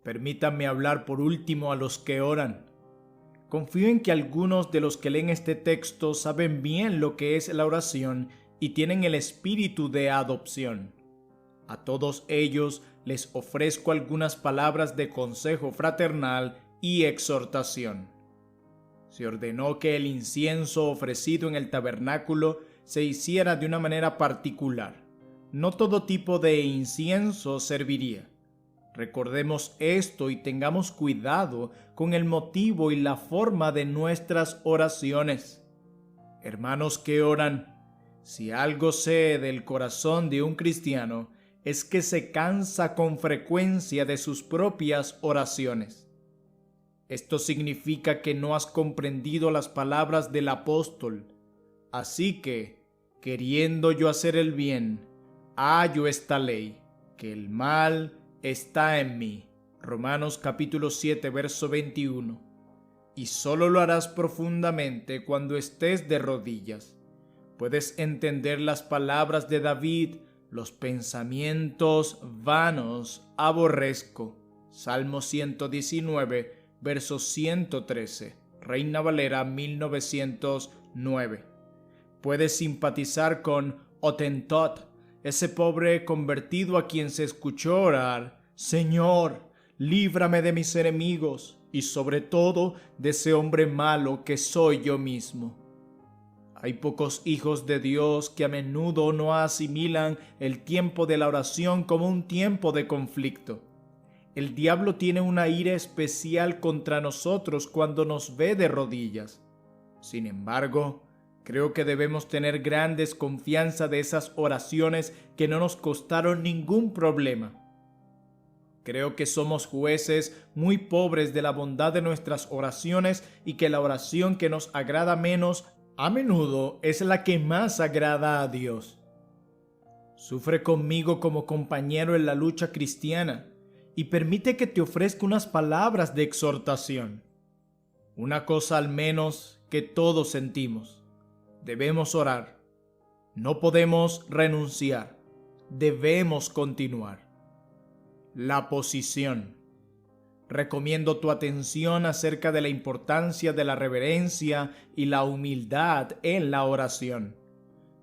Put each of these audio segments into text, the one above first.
Permítanme hablar por último a los que oran. Confío en que algunos de los que leen este texto saben bien lo que es la oración y tienen el espíritu de adopción. A todos ellos les ofrezco algunas palabras de consejo fraternal y exhortación. Se ordenó que el incienso ofrecido en el tabernáculo se hiciera de una manera particular. No todo tipo de incienso serviría. Recordemos esto y tengamos cuidado con el motivo y la forma de nuestras oraciones. Hermanos que oran, si algo sé del corazón de un cristiano, es que se cansa con frecuencia de sus propias oraciones. Esto significa que no has comprendido las palabras del apóstol. Así que, queriendo yo hacer el bien, hallo esta ley, que el mal está en mí. Romanos capítulo 7, verso 21. Y solo lo harás profundamente cuando estés de rodillas. Puedes entender las palabras de David: los pensamientos vanos aborrezco. Salmo 119, verso 113. Reina Valera 1909. Puedes simpatizar con Hottentot, ese pobre convertido a quien se escuchó orar: Señor, líbrame de mis enemigos y sobre todo de ese hombre malo que soy yo mismo. Hay pocos hijos de Dios que a menudo no asimilan el tiempo de la oración como un tiempo de conflicto. El diablo tiene una ira especial contra nosotros cuando nos ve de rodillas. Sin embargo, creo que debemos tener gran desconfianza de esas oraciones que no nos costaron ningún problema. Creo que somos jueces muy pobres de la bondad de nuestras oraciones y que la oración que nos agrada menos a menudo es la que más agrada a Dios. Sufre conmigo como compañero en la lucha cristiana y permite que te ofrezca unas palabras de exhortación. Una cosa al menos que todos sentimos: debemos orar. No podemos renunciar. Debemos continuar. La posición. Recomiendo tu atención acerca de la importancia de la reverencia y la humildad en la oración.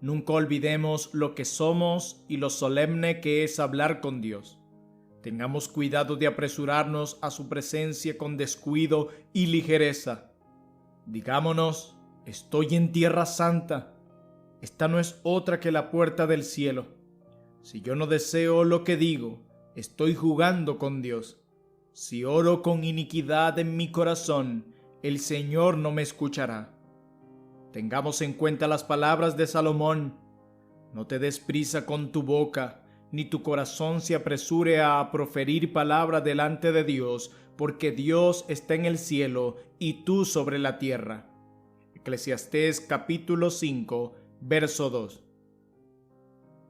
Nunca olvidemos lo que somos y lo solemne que es hablar con Dios. Tengamos cuidado de apresurarnos a su presencia con descuido y ligereza. Digámonos: estoy en tierra santa. Esta no es otra que la puerta del cielo. Si yo no deseo lo que digo, estoy jugando con Dios. Si oro con iniquidad en mi corazón, el Señor no me escuchará. Tengamos en cuenta las palabras de Salomón: no te des prisa con tu boca, ni tu corazón se apresure a proferir palabra delante de Dios, porque Dios está en el cielo y tú sobre la tierra. Eclesiastés capítulo 5, verso 2.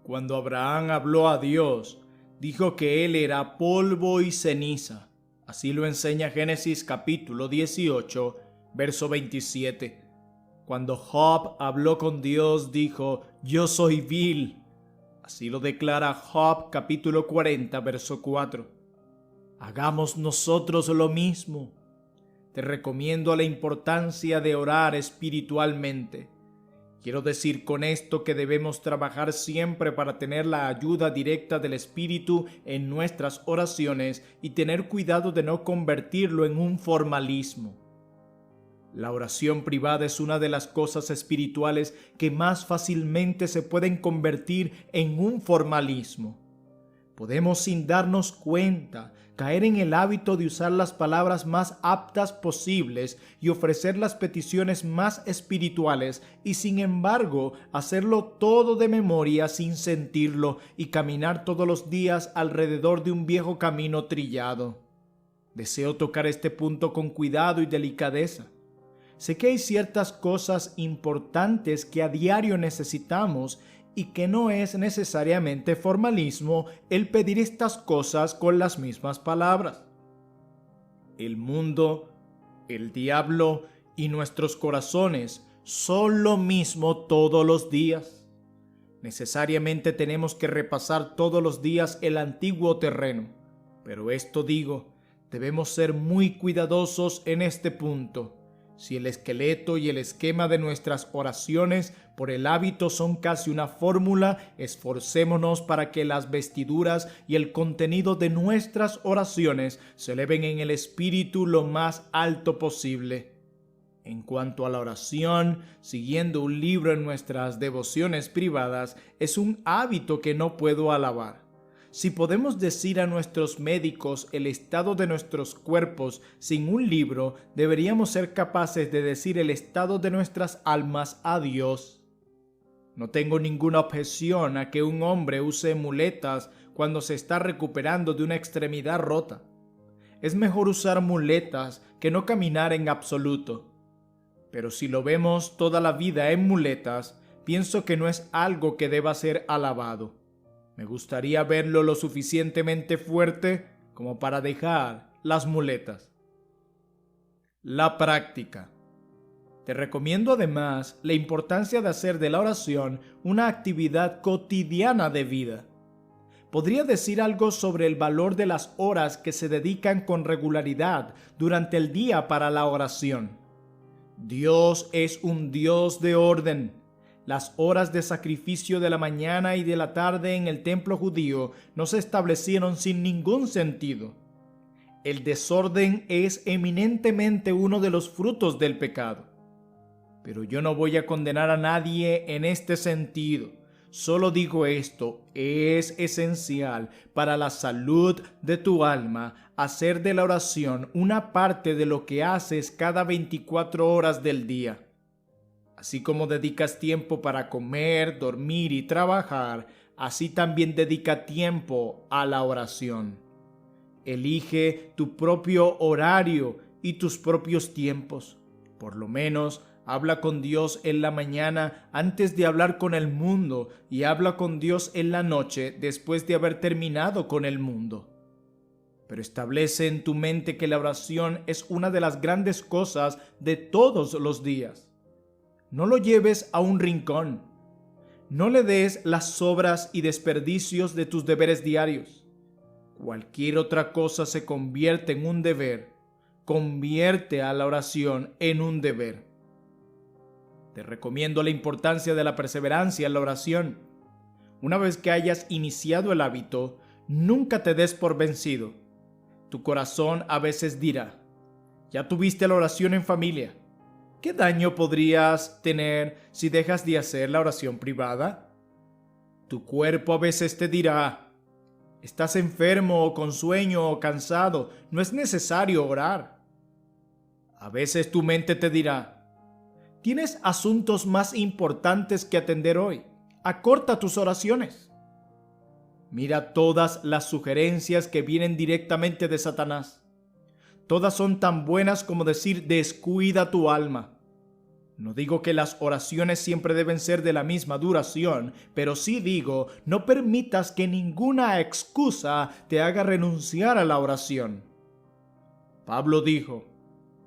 Cuando Abraham habló a Dios, dijo que él era polvo y ceniza. Así lo enseña Génesis capítulo 18, verso 27. Cuando Job habló con Dios, dijo: yo soy vil. Así lo declara Job capítulo 40, verso 4. Hagamos nosotros lo mismo. Te recomiendo la importancia de orar espiritualmente. Quiero decir con esto que debemos trabajar siempre para tener la ayuda directa del Espíritu en nuestras oraciones y tener cuidado de no convertirlo en un formalismo. La oración privada es una de las cosas espirituales que más fácilmente se pueden convertir en un formalismo. Podemos, sin darnos cuenta, caer en el hábito de usar las palabras más aptas posibles y ofrecer las peticiones más espirituales y, sin embargo, hacerlo todo de memoria sin sentirlo y caminar todos los días alrededor de un viejo camino trillado. Deseo tocar este punto con cuidado y delicadeza. Sé que hay ciertas cosas importantes que a diario necesitamos y que no es necesariamente formalismo el pedir estas cosas con las mismas palabras. El mundo, el diablo y nuestros corazones son lo mismo todos los días. Necesariamente tenemos que repasar todos los días el antiguo terreno, pero esto digo, Debemos ser muy cuidadosos en este punto. Si el esqueleto y el esquema de nuestras oraciones por el hábito son casi una fórmula, esforcémonos para que las vestiduras y el contenido de nuestras oraciones se eleven en el espíritu lo más alto posible. En cuanto a la oración, siguiendo un libro en nuestras devociones privadas, es un hábito que no puedo alabar. Si podemos decir a nuestros médicos el estado de nuestros cuerpos sin un libro, deberíamos ser capaces de decir el estado de nuestras almas a Dios. No tengo ninguna objeción a que un hombre use muletas cuando se está recuperando de una extremidad rota. Es mejor usar muletas que no caminar en absoluto. Pero si lo vemos toda la vida en muletas, pienso que no es algo que deba ser alabado. Me gustaría verlo lo suficientemente fuerte como para dejar las muletas. La práctica. Te recomiendo además la importancia de hacer de la oración una actividad cotidiana de vida. Podría decir algo sobre el valor de las horas que se dedican con regularidad durante el día para la oración. Dios es un Dios de orden. Las horas de sacrificio de la mañana y de la tarde en el templo judío no se establecieron sin ningún sentido. El desorden es eminentemente uno de los frutos del pecado. Pero yo no voy a condenar a nadie en este sentido. Solo digo esto: es esencial para la salud de tu alma hacer de la oración una parte de lo que haces cada 24 horas del día. Así como dedicas tiempo para comer, dormir y trabajar, así también dedica tiempo a la oración. Elige tu propio horario y tus propios tiempos. Por lo menos, habla con Dios en la mañana antes de hablar con el mundo, y habla con Dios en la noche después de haber terminado con el mundo. Pero establece en tu mente que la oración es una de las grandes cosas de todos los días. No lo lleves a un rincón. No le des las sobras y desperdicios de tus deberes diarios. Cualquier otra cosa se convierte en un deber. Convierte a la oración en un deber. Te recomiendo la importancia de la perseverancia en la oración. Una vez que hayas iniciado el hábito, nunca te des por vencido. Tu corazón a veces dirá: ya tuviste la oración en familia. ¿Qué daño podrías tener si dejas de hacer la oración privada? Tu cuerpo a veces te dirá: estás enfermo o con sueño o cansado, no es necesario orar. A veces tu mente te dirá: tienes asuntos más importantes que atender hoy, acorta tus oraciones. Mira todas las sugerencias que vienen directamente de Satanás. Todas son tan buenas como decir: descuida tu alma. No digo que las oraciones siempre deben ser de la misma duración, pero sí digo: no permitas que ninguna excusa te haga renunciar a la oración. Pablo dijo: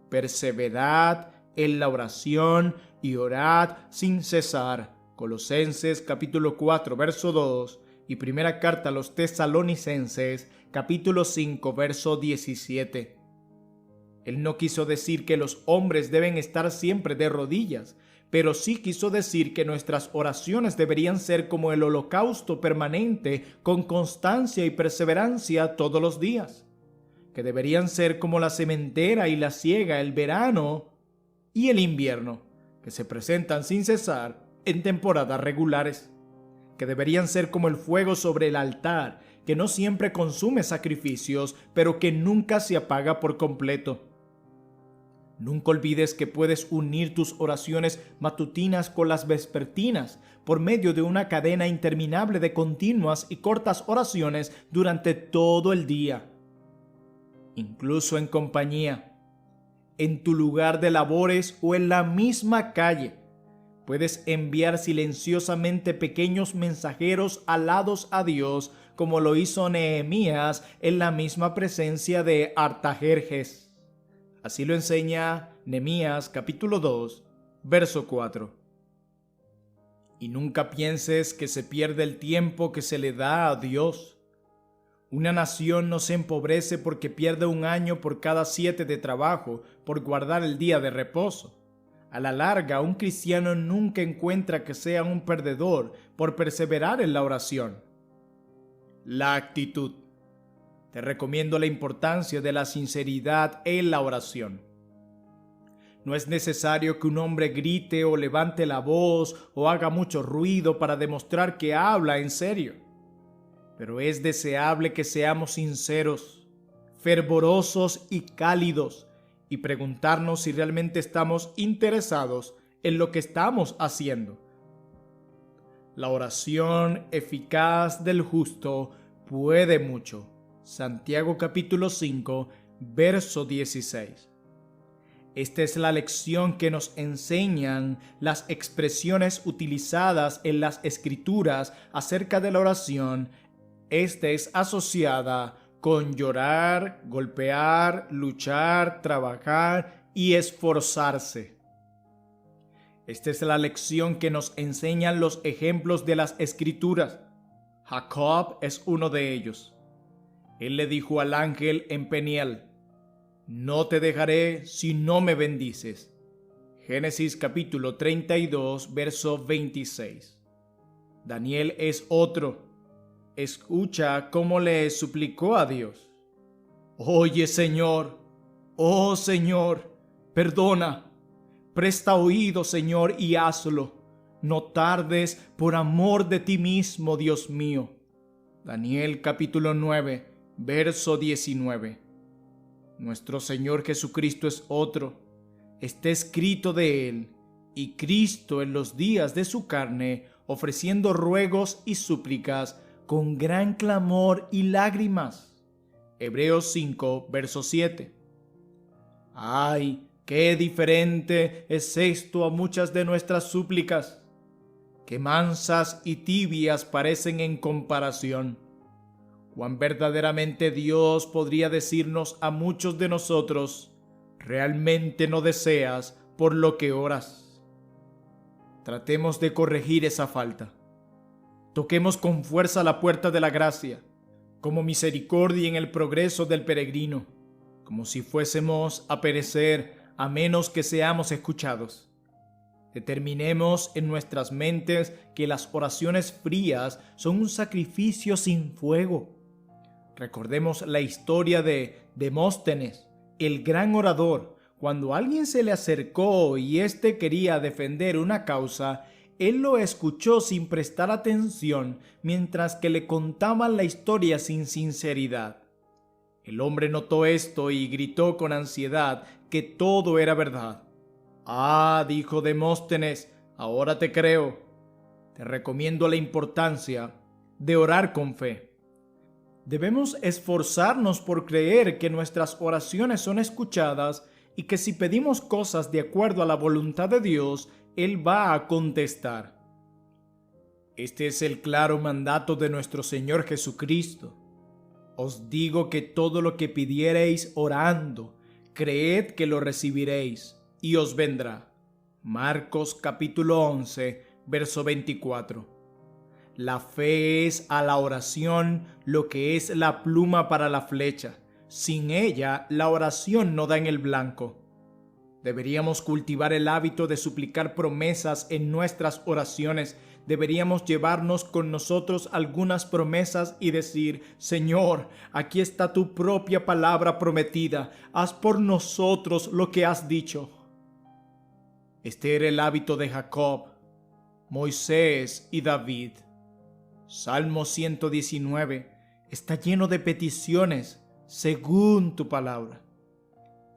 perseverad en la oración y orad sin cesar. Colosenses capítulo 4, verso 2 y primera carta a los Tesalonicenses capítulo 5, verso 17. Él no quiso decir que los hombres deben estar siempre de rodillas, pero sí quiso decir que nuestras oraciones deberían ser como el holocausto permanente, con constancia y perseverancia todos los días, que deberían ser como la sementera y la siega, el verano y el invierno, que se presentan sin cesar en temporadas regulares, que deberían ser como el fuego sobre el altar, que no siempre consume sacrificios, pero que nunca se apaga por completo. Nunca olvides que puedes unir tus oraciones matutinas con las vespertinas por medio de una cadena interminable de continuas y cortas oraciones durante todo el día. Incluso en compañía, en tu lugar de labores o en la misma calle, puedes enviar silenciosamente pequeños mensajeros alados a Dios, como lo hizo Nehemías en la misma presencia de Artajerjes. Así lo enseña Nehemías capítulo 2, verso 4. Y nunca pienses que se pierde el tiempo que se le da a Dios. Una nación no se empobrece porque pierde un año por cada 7 de trabajo por guardar el día de reposo. A la larga, un cristiano nunca encuentra que sea un perdedor por perseverar en la oración. La actitud. Te recomiendo la importancia de la sinceridad en la oración. No es necesario que un hombre grite o levante la voz o haga mucho ruido para demostrar que habla en serio. Pero es deseable que seamos sinceros, fervorosos y cálidos y preguntarnos si realmente estamos interesados en lo que estamos haciendo. La oración eficaz del justo puede mucho. Santiago capítulo 5, verso 16. Esta es la lección que nos enseñan las expresiones utilizadas en las Escrituras acerca de la oración. Esta es asociada con llorar, golpear, luchar, trabajar y esforzarse. Esta es la lección que nos enseñan los ejemplos de las Escrituras. Jacob es uno de ellos. Él le dijo al ángel en Peniel: no te dejaré si no me bendices. Génesis capítulo 32, verso 26. Daniel es otro. Escucha cómo le suplicó a Dios: oye, Señor, oh Señor, perdona. Presta oído, Señor, y hazlo. No tardes por amor de ti mismo, Dios mío. Daniel capítulo 9, verso 19. Nuestro Señor Jesucristo es otro. Está escrito de él, y Cristo en los días de su carne, ofreciendo ruegos y súplicas con gran clamor y lágrimas. Hebreos 5, verso 7. ¡Ay, qué diferente es esto a muchas de nuestras súplicas! ¡Qué mansas y tibias parecen en comparación! Cuán verdaderamente Dios podría decirnos a muchos de nosotros: realmente no deseas por lo que oras. Tratemos de corregir esa falta. Toquemos con fuerza la puerta de la gracia, como misericordia en el progreso del peregrino, como si fuésemos a perecer a menos que seamos escuchados. Determinemos en nuestras mentes que las oraciones frías son un sacrificio sin fuego. Recordemos la historia de Demóstenes, el gran orador. Cuando alguien se le acercó y éste quería defender una causa, él lo escuchó sin prestar atención mientras que le contaban la historia sin sinceridad. El hombre notó esto y gritó con ansiedad que todo era verdad. «Ah», dijo Demóstenes, «ahora te creo. Te recomiendo la importancia de orar con fe». Debemos esforzarnos por creer que nuestras oraciones son escuchadas y que si pedimos cosas de acuerdo a la voluntad de Dios, Él va a contestar. Este es el claro mandato de nuestro Señor Jesucristo. Os digo que todo lo que pidiereis orando, creed que lo recibiréis y os vendrá. Marcos capítulo 11, verso 24. La fe es a la oración lo que es la pluma para la flecha. Sin ella, la oración no da en el blanco. Deberíamos cultivar el hábito de suplicar promesas en nuestras oraciones. Deberíamos llevarnos con nosotros algunas promesas y decir: Señor, aquí está tu propia palabra prometida. Haz por nosotros lo que has dicho. Este era el hábito de Jacob, Moisés y David. Salmo 119 está lleno de peticiones según tu palabra.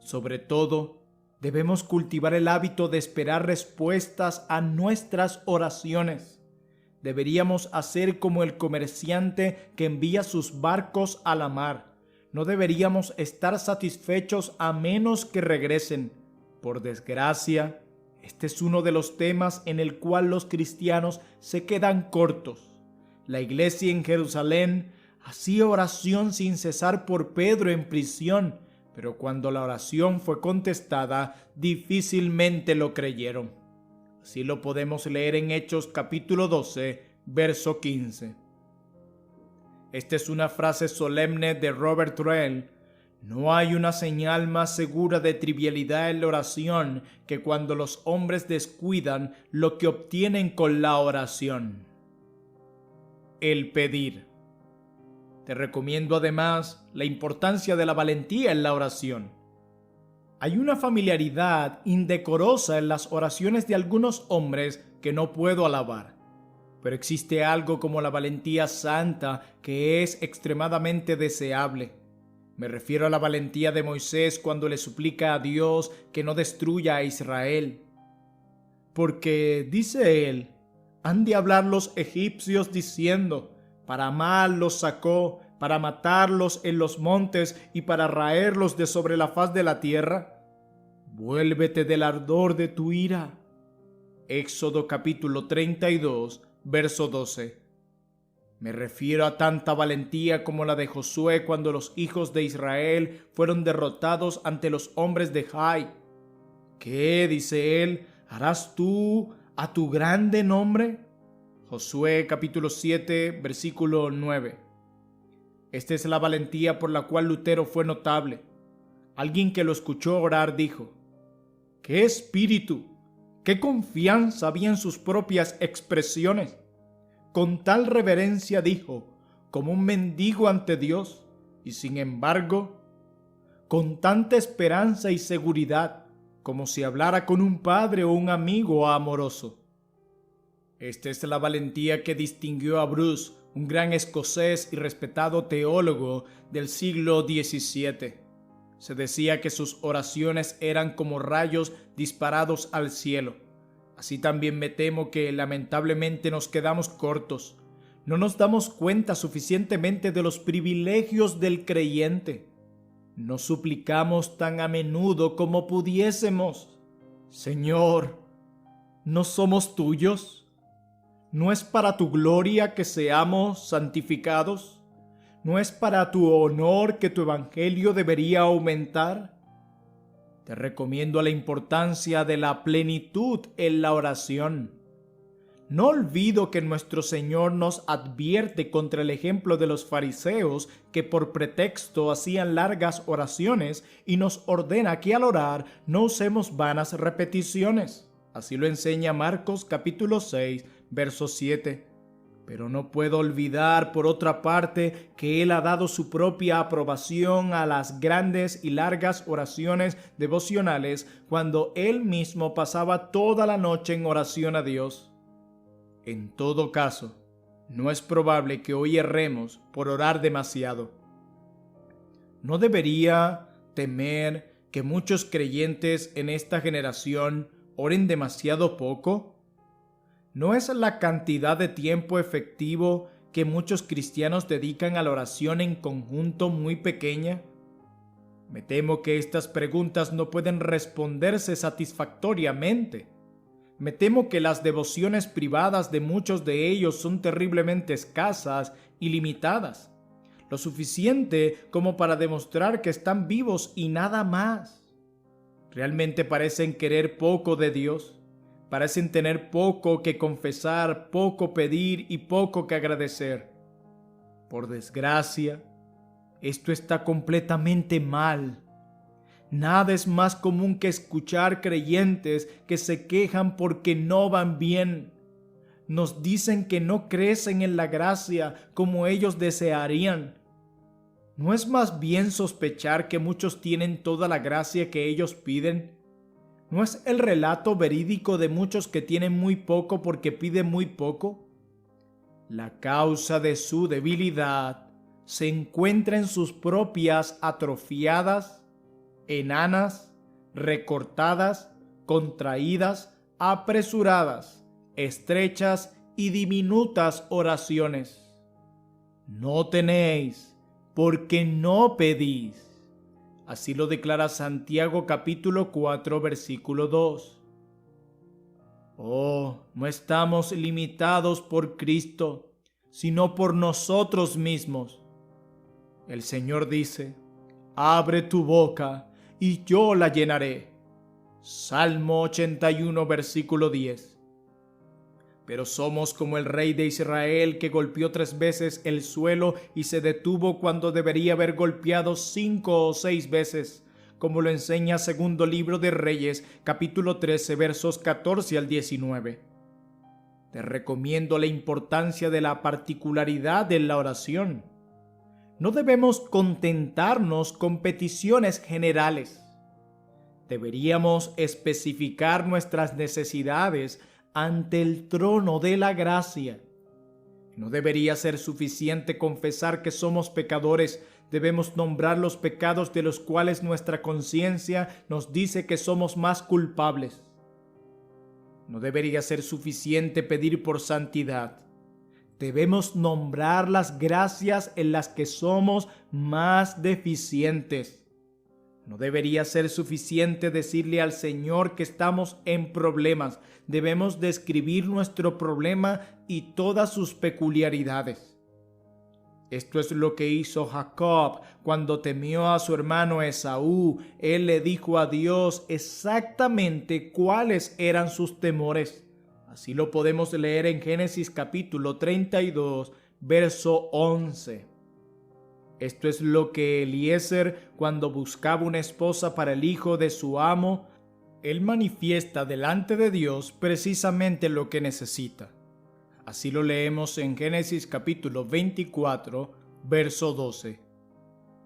Sobre todo, debemos cultivar el hábito de esperar respuestas a nuestras oraciones. Deberíamos hacer como el comerciante que envía sus barcos a la mar. No deberíamos estar satisfechos a menos que regresen. Por desgracia, este es uno de los temas en el cual los cristianos se quedan cortos. La iglesia en Jerusalén hacía oración sin cesar por Pedro en prisión, pero cuando la oración fue contestada, difícilmente lo creyeron. Así lo podemos leer en Hechos capítulo 12, verso 15. Esta es una frase solemne de Robert Rell. No hay una señal más segura de trivialidad en la oración que cuando los hombres descuidan lo que obtienen con la oración. El pedir. Te recomiendo además la importancia de la valentía en la oración. Hay una familiaridad indecorosa en las oraciones de algunos hombres que no puedo alabar. Pero existe algo como la valentía santa que es extremadamente deseable. Me refiero a la valentía de Moisés cuando le suplica a Dios que no destruya a Israel. Porque, dice él, han de hablar los egipcios diciendo, para mal los sacó, para matarlos en los montes y para raerlos de sobre la faz de la tierra. Vuélvete del ardor de tu ira. Éxodo capítulo 32, verso 12. Me refiero a tanta valentía como la de Josué cuando los hijos de Israel fueron derrotados ante los hombres de Jai. ¿Qué, dice él, harás tú a tu grande nombre? Josué capítulo 7, versículo 9. Esta es la valentía por la cual Lutero fue notable. Alguien que lo escuchó orar dijo, ¡qué espíritu! ¡Qué confianza había en sus propias expresiones! Con tal reverencia dijo, como un mendigo ante Dios, y sin embargo, con tanta esperanza y seguridad, como si hablara con un padre o un amigo amoroso. Esta es la valentía que distinguió a Bruce, un gran escocés y respetado teólogo del siglo XVII. Se decía que sus oraciones eran como rayos disparados al cielo. Así también me temo que lamentablemente nos quedamos cortos. No nos damos cuenta suficientemente de los privilegios del creyente. No suplicamos tan a menudo como pudiésemos. Señor, ¿no somos tuyos? ¿No es para tu gloria que seamos santificados? ¿No es para tu honor que tu evangelio debería aumentar? Te recomiendo la importancia de la plenitud en la oración. No olvido que nuestro Señor nos advierte contra el ejemplo de los fariseos que por pretexto hacían largas oraciones y nos ordena que al orar no usemos vanas repeticiones. Así lo enseña Marcos capítulo 6, verso 7. Pero no puedo olvidar, por otra parte, que Él ha dado su propia aprobación a las grandes y largas oraciones devocionales cuando Él mismo pasaba toda la noche en oración a Dios. En todo caso, no es probable que hoy erremos por orar demasiado. ¿No debería temer que muchos creyentes en esta generación oren demasiado poco? ¿No es la cantidad de tiempo efectivo que muchos cristianos dedican a la oración en conjunto muy pequeña? Me temo que estas preguntas no pueden responderse satisfactoriamente. Me temo que las devociones privadas de muchos de ellos son terriblemente escasas y limitadas, lo suficiente como para demostrar que están vivos y nada más. Realmente parecen querer poco de Dios. Parecen tener poco que confesar, poco pedir y poco que agradecer. Por desgracia, esto está completamente mal. Nada es más común que escuchar creyentes que se quejan porque no van bien. Nos dicen que no crecen en la gracia como ellos desearían. ¿No es más bien sospechar que muchos tienen toda la gracia que ellos piden? ¿No es el relato verídico de muchos que tienen muy poco porque piden muy poco? La causa de su debilidad se encuentra en sus propias atrofiadas, enanas, recortadas, contraídas, apresuradas, estrechas y diminutas oraciones. No tenéis, porque no pedís. Así lo declara Santiago capítulo 4, versículo 2. Oh, no estamos limitados por Cristo, sino por nosotros mismos. El Señor dice, abre tu boca y yo la llenaré. Salmo 81, versículo 10. Pero somos como el rey de Israel que golpeó 3 veces el suelo y se detuvo cuando debería haber golpeado 5 o 6 veces, como lo enseña segundo libro de Reyes, capítulo 13, versos 14 al 19. Te recomiendo la importancia de la particularidad de la oración. No debemos contentarnos con peticiones generales. Deberíamos especificar nuestras necesidades ante el trono de la gracia. No debería ser suficiente confesar que somos pecadores. Debemos nombrar los pecados de los cuales nuestra conciencia nos dice que somos más culpables. No debería ser suficiente pedir por santidad. Debemos nombrar las gracias en las que somos más deficientes. No debería ser suficiente decirle al Señor que estamos en problemas. Debemos describir nuestro problema y todas sus peculiaridades. Esto es lo que hizo Jacob cuando temió a su hermano Esaú. Él le dijo a Dios exactamente cuáles eran sus temores. Así lo podemos leer en Génesis capítulo 32, verso 11. Esto es lo que Eliezer, cuando buscaba una esposa para el hijo de su amo, él manifiesta delante de Dios precisamente lo que necesita. Así lo leemos en Génesis capítulo 24, verso 12.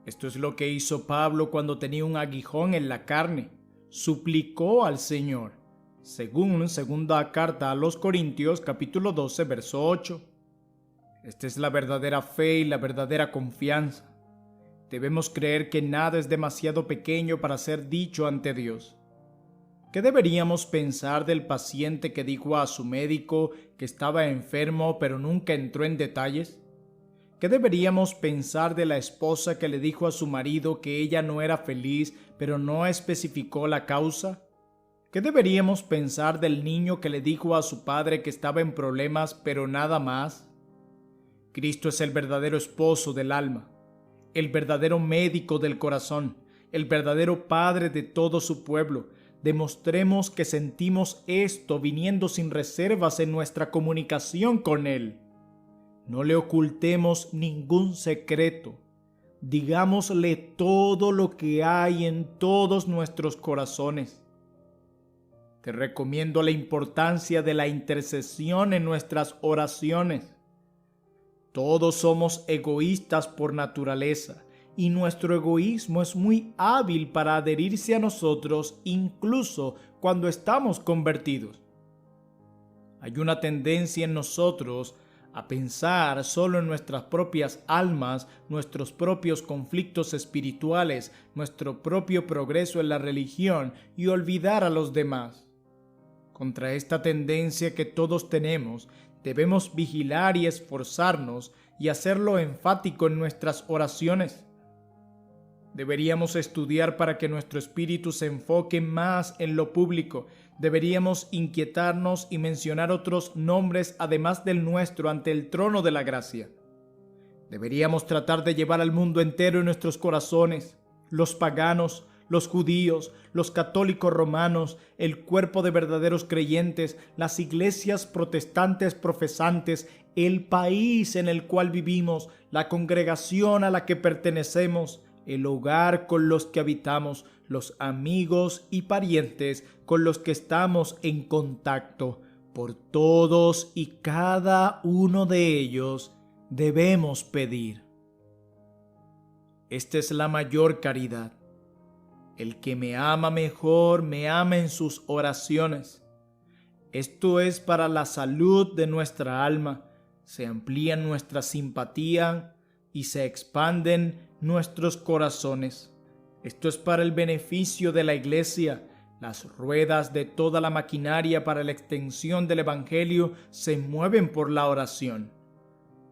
Esto es lo que hizo Pablo cuando tenía un aguijón en la carne. Suplicó al Señor, según segunda carta a los Corintios capítulo 12, verso 8. Esta es la verdadera fe y la verdadera confianza. Debemos creer que nada es demasiado pequeño para ser dicho ante Dios. ¿Qué deberíamos pensar del paciente que dijo a su médico que estaba enfermo pero nunca entró en detalles? ¿Qué deberíamos pensar de la esposa que le dijo a su marido que ella no era feliz pero no especificó la causa? ¿Qué deberíamos pensar del niño que le dijo a su padre que estaba en problemas pero nada más? Cristo es el verdadero esposo del alma, el verdadero médico del corazón, el verdadero padre de todo su pueblo. Demostremos que sentimos esto viniendo sin reservas en nuestra comunicación con Él. No le ocultemos ningún secreto. Digámosle todo lo que hay en todos nuestros corazones. Te recomiendo la importancia de la intercesión en nuestras oraciones. Todos somos egoístas por naturaleza y nuestro egoísmo es muy hábil para adherirse a nosotros incluso cuando estamos convertidos. Hay una tendencia en nosotros a pensar solo en nuestras propias almas, nuestros propios conflictos espirituales, nuestro propio progreso en la religión y olvidar a los demás. Contra esta tendencia que todos tenemos, debemos vigilar y esforzarnos y hacerlo enfático en nuestras oraciones. Deberíamos estudiar para que nuestro espíritu se enfoque más en lo público. Deberíamos inquietarnos y mencionar otros nombres además del nuestro ante el trono de la gracia. Deberíamos tratar de llevar al mundo entero en nuestros corazones, los paganos, los judíos, los católicos romanos, el cuerpo de verdaderos creyentes, las iglesias protestantes profesantes, el país en el cual vivimos, la congregación a la que pertenecemos, el hogar con los que habitamos, los amigos y parientes con los que estamos en contacto. Por todos y cada uno de ellos debemos pedir. Esta es la mayor caridad. El que me ama mejor, me ama en sus oraciones. Esto es para la salud de nuestra alma. Se amplía nuestra simpatía y se expanden nuestros corazones. Esto es para el beneficio de la Iglesia. Las ruedas de toda la maquinaria para la extensión del Evangelio se mueven por la oración.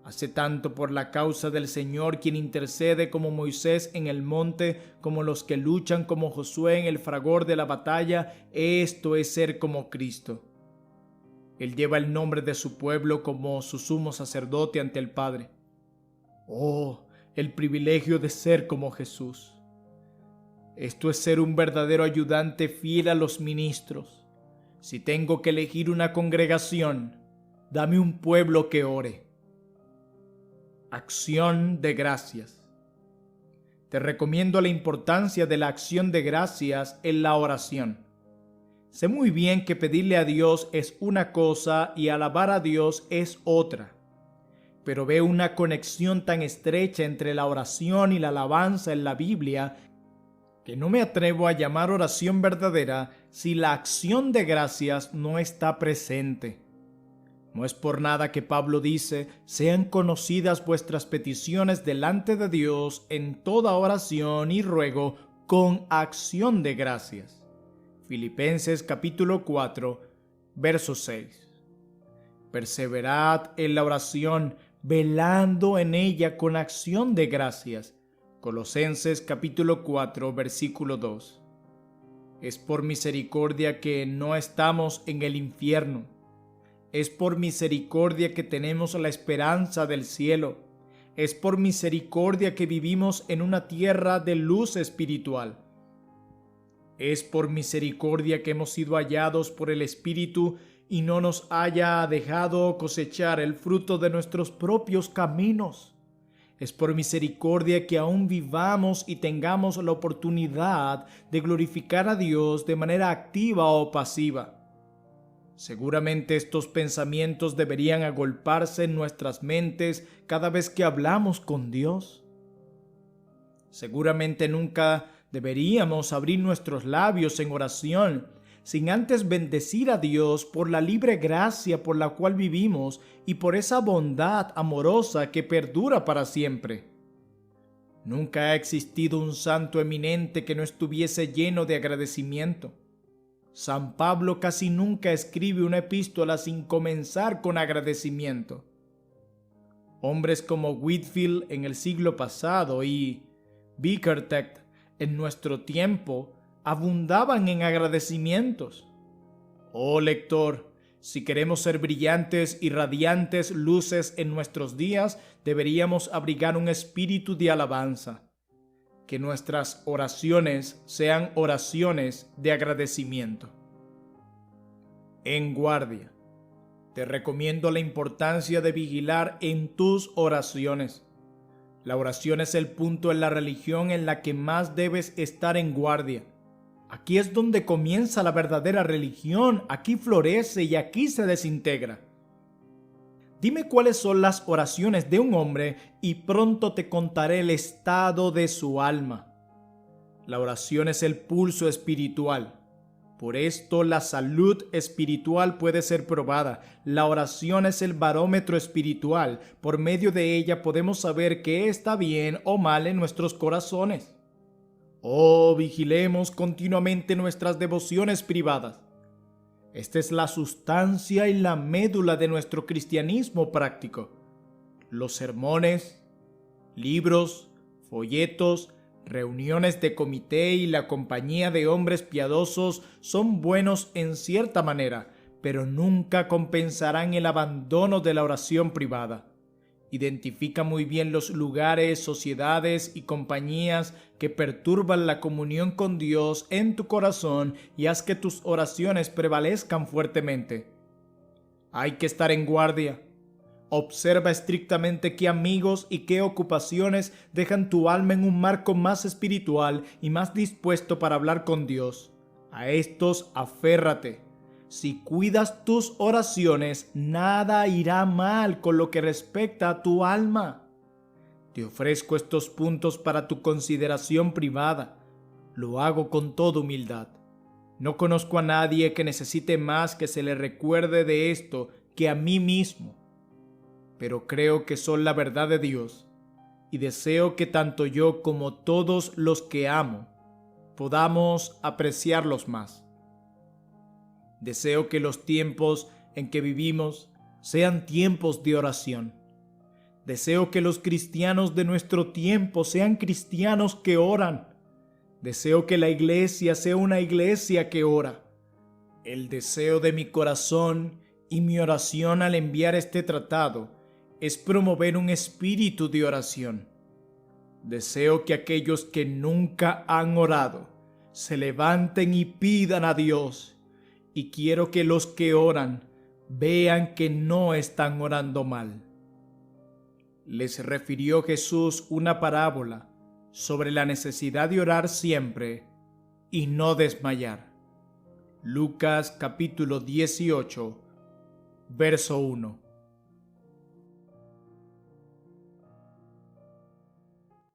Hace tanto por la causa del Señor, quien intercede como Moisés en el monte, como los que luchan como Josué en el fragor de la batalla. Esto es ser como Cristo. Él lleva el nombre de su pueblo como su sumo sacerdote ante el Padre. Oh, el privilegio de ser como Jesús. Esto es ser un verdadero ayudante fiel a los ministros. Si tengo que elegir una congregación, Dame un pueblo que ore. Acción de gracias. Te recomiendo la importancia de la acción de gracias en la oración. Sé muy bien que pedirle a Dios es una cosa y alabar a Dios es otra, pero veo una conexión tan estrecha entre la oración y la alabanza en la Biblia que no me atrevo a llamar oración verdadera si la acción de gracias no está presente. No es por nada que Pablo dice: sean conocidas vuestras peticiones delante de Dios en toda oración y ruego con acción de gracias. Filipenses capítulo 4, verso 6. Perseverad en la oración, velando en ella con acción de gracias. Colosenses capítulo 4, versículo 2. Es por misericordia que no estamos en el infierno. Es por misericordia que tenemos la esperanza del cielo. Es por misericordia que vivimos en una tierra de luz espiritual. Es por misericordia que hemos sido hallados por el Espíritu y no nos haya dejado cosechar el fruto de nuestros propios caminos. Es por misericordia que aún vivamos y tengamos la oportunidad de glorificar a Dios de manera activa o pasiva. Seguramente estos pensamientos deberían agolparse en nuestras mentes cada vez que hablamos con Dios. Seguramente nunca deberíamos abrir nuestros labios en oración sin antes bendecir a Dios por la libre gracia por la cual vivimos y por esa bondad amorosa que perdura para siempre. Nunca ha existido un santo eminente que no estuviese lleno de agradecimiento. San Pablo casi nunca escribe una epístola sin comenzar con agradecimiento. Hombres como Whitefield en el siglo pasado y Bickertect en nuestro tiempo abundaban en agradecimientos. Oh lector, si queremos ser brillantes y radiantes luces en nuestros días, deberíamos abrigar un espíritu de alabanza. Que nuestras oraciones sean oraciones de agradecimiento. En guardia. Te recomiendo la importancia de vigilar en tus oraciones. La oración es el punto en la religión en la que más debes estar en guardia. Aquí es donde comienza la verdadera religión, aquí florece y aquí se desintegra. Dime cuáles son las oraciones de un hombre y pronto te contaré el estado de su alma. La oración es el pulso espiritual. Por esto la salud espiritual puede ser probada. La oración es el barómetro espiritual. Por medio de ella podemos saber qué está bien o mal en nuestros corazones. Oh, vigilemos continuamente nuestras devociones privadas. Esta es la sustancia y la médula de nuestro cristianismo práctico. Los sermones, libros, folletos, reuniones de comité y la compañía de hombres piadosos son buenos en cierta manera, pero nunca compensarán el abandono de la oración privada. Identifica muy bien los lugares, sociedades y compañías que perturban la comunión con Dios en tu corazón y haz que tus oraciones prevalezcan fuertemente. Hay que estar en guardia. Observa estrictamente qué amigos y qué ocupaciones dejan tu alma en un marco más espiritual y más dispuesto para hablar con Dios. A estos aférrate. Si cuidas tus oraciones, nada irá mal con lo que respecta a tu alma. Te ofrezco estos puntos para tu consideración privada. Lo hago con toda humildad. No conozco a nadie que necesite más que se le recuerde de esto que a mí mismo. Pero creo que son la verdad de Dios y deseo que tanto yo como todos los que amo podamos apreciarlos más. Deseo que los tiempos en que vivimos sean tiempos de oración. Deseo que los cristianos de nuestro tiempo sean cristianos que oran. Deseo que la iglesia sea una iglesia que ora. El deseo de mi corazón y mi oración al enviar este tratado es promover un espíritu de oración. Deseo que aquellos que nunca han orado se levanten y pidan a Dios. Y quiero que los que oran vean que no están orando mal. Les refirió Jesús una parábola sobre la necesidad de orar siempre y no desmayar. Lucas capítulo 18, verso 1.